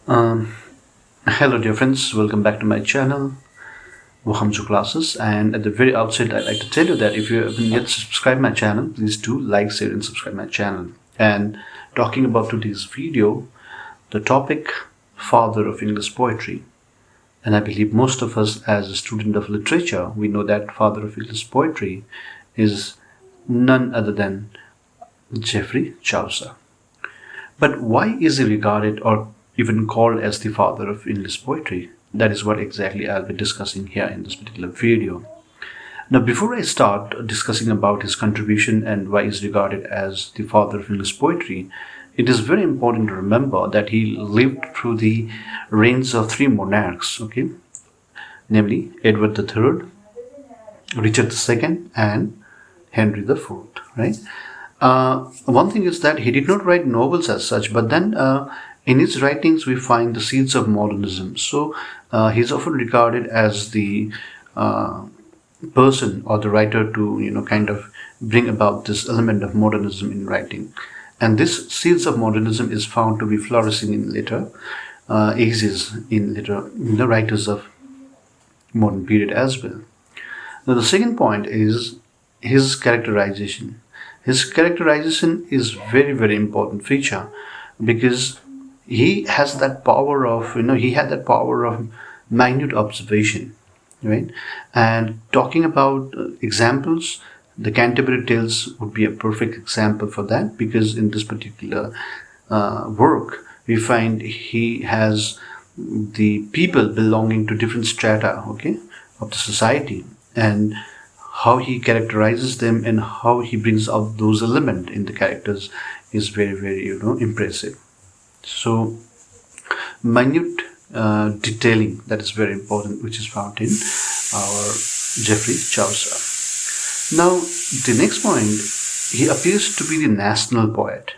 Um, Hello dear friends, welcome back to my channel, Wakamcho Classes. And at the very outset, I'd like to tell you that if you haven't yet subscribed my channel, please do like, share and subscribe my channel. And talking about today's video, the topic, father of English poetry. And I believe most of us as a student of literature, we know that father of English poetry is none other than Geoffrey Chaucer. But why is he regarded or even called as the father of English poetry? That is what exactly I'll be discussing here in this particular video. Now, before I start discussing about his contribution and why he's regarded as the father of English poetry, it is very important to remember that he lived through the reigns of three monarchs, okay? Namely, Edward III, Richard II, and Henry IV, right? One thing is that he did not write novels as such, but then in his writings we find the seeds of modernism. So he's often regarded as the person or the writer to kind of bring about this element of modernism in writing. And this seeds of modernism is found to be flourishing in later ages in the writers of modern period as well. Now the second point is his characterization. His characterization is very, very important feature because he has that power of, he had that power of minute observation, right? And talking about examples, the Canterbury Tales would be a perfect example for that, because in this particular work, we find he has the people belonging to different strata, okay, of the society, and how he characterizes them and how he brings out those elements in the characters is very, very, impressive. So, minute detailing, that is very important, which is found in our Geoffrey Chaucer. Now, the next point, he appears to be the national poet.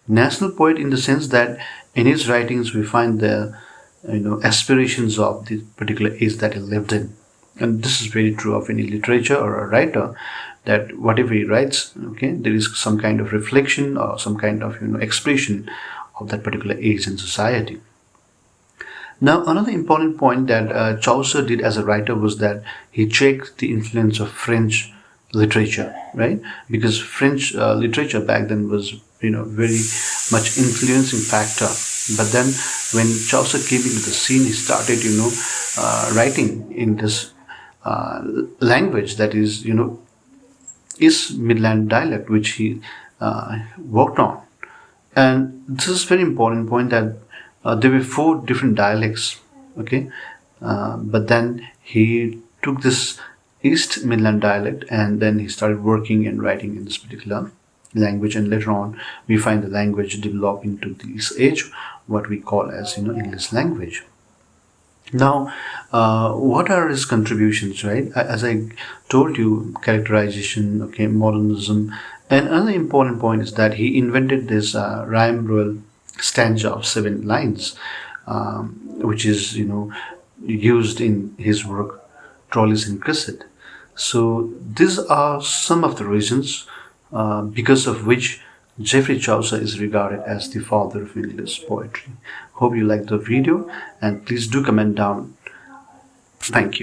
National poet in the sense that in his writings we find the, aspirations of the particular age that he lived in. And this is very true of any literature or a writer, that whatever he writes, okay, there is some kind of reflection or some kind of expression of that particular age and society. Now, another important point that Chaucer did as a writer was that he checked the influence of French literature, right? Because French literature back then was very much influencing factor. But then when Chaucer came into the scene, he started writing in this language that is Midland dialect, which he worked on. And this is very important point that there were 4 different dialects, okay, but then he took this East Midland dialect and then he started working and writing in this particular language, and later on we find the language develop into this age what we call as English language. Now, what are his contributions, right? As I told you, characterization, okay, modernism. And another important point is that he invented this rhyme roll stanza of 7 lines, which is, used in his work, Trolleys and Cresset. So these are some of the reasons because of which Geoffrey Chaucer is regarded as the father of English poetry. Hope you liked the video and please do comment down. Thank you.